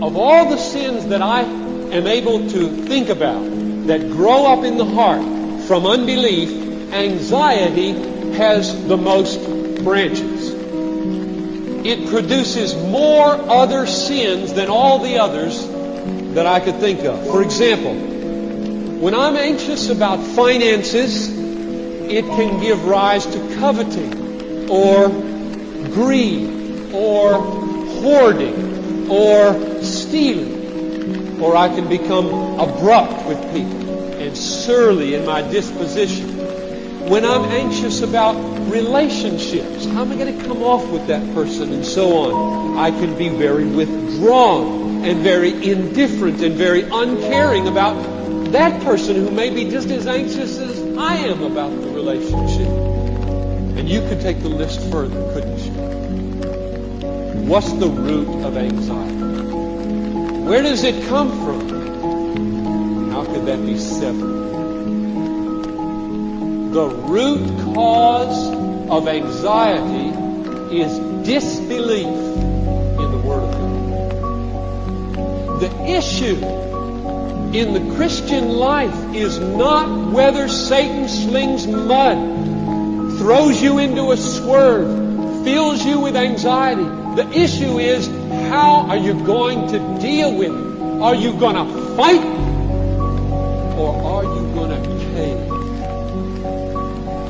Of all the sins that I am able to think about that grow up in the heart from unbelief, anxiety has the most branches. It produces more other sins than all the others that I could think of. For example, when I'm anxious about finances, it can give rise to coveting, or greed, or hoarding, or stealing. Or I can become abrupt with people and surly in my disposition. When I'm anxious about relationships, how am I going to come off with that person, and so on, I can be very withdrawn and very indifferent and very uncaring about that person who may be just as anxious as I am about the relationship. And you could take the list further, couldn't you? What's the root of anxiety? Where does it come from? How could that be severed? The root cause of anxiety is disbelief in the Word of God. The issue in the Christian life is not whether Satan slings mud, throws you into a swerve, fills you with anxiety. The issue is, how are you going to deal with it? Are you going to fight, or are you going to cave?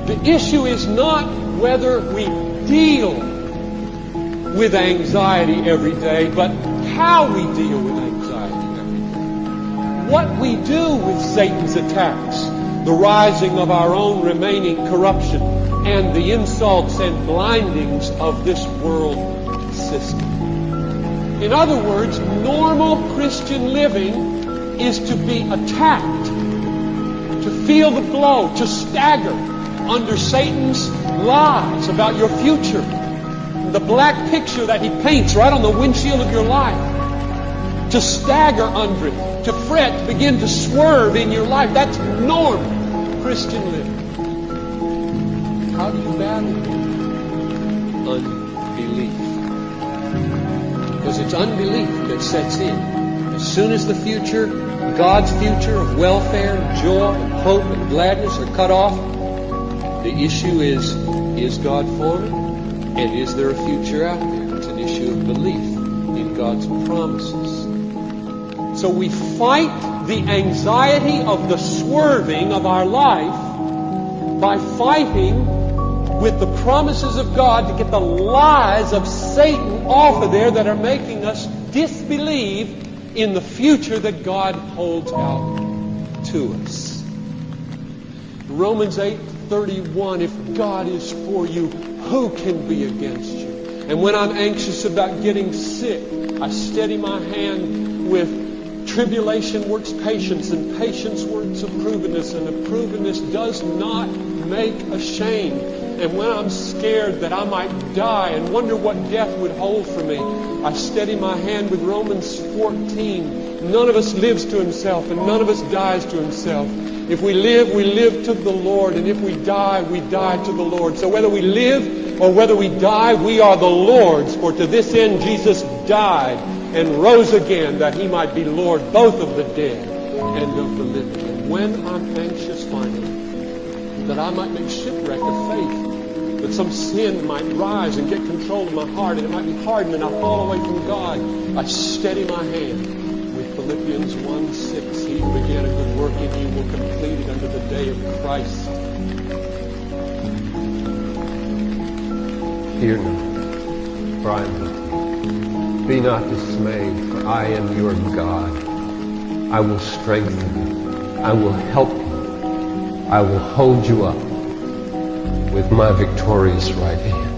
The issue is not whether we deal with anxiety every day, but how we deal with anxiety every day. What we do with Satan's attacks, the rising of our own remaining corruption, and the insults and blindings of this world system. In other words, normal Christian living is to be attacked, to feel the blow, to stagger under Satan's lies about your future, the black picture that he paints right on the windshield of your life, to stagger under it, to fret, to begin to swerve in your life. That's normal Christian living. How do you battle it? Unbelief. Because it's unbelief that sets in. As soon as the future, God's future of welfare, and joy, and hope, and gladness are cut off, the issue is God for me? And is there a future out there? It's an issue of belief in God's promises. So we fight the anxiety of the swerving of our life by fighting with the promises of God to get the lies of Satan off of there that are making us disbelieve in the future that God holds out to us. Romans 8:31, if God is for you, who can be against you? And when I'm anxious about getting sick, I steady my hand with tribulation works patience, and patience works approvenness, and approvenness does not make ashamed. And when I'm scared that I might die and wonder what death would hold for me, I steady my hand with Romans 14. None of us lives to himself, and none of us dies to himself. If we live to the Lord, and if we die to the Lord. So whether we live or whether we die, we are the Lord's. For to this end Jesus died and rose again, that he might be Lord both of the dead and of the living. And when I'm anxious finally, that I might make shipwreck of faith, that some sin might rise and get control of my heart, and it might be hardened and I'll fall away from God, I steady my hand with Philippians 1:6. He who began a good work in you will complete it unto the day of Christ. Fear not, for I am with you. Be not dismayed, for I am your God. I will strengthen you. I will help you. I will hold you up with my victorious right hand.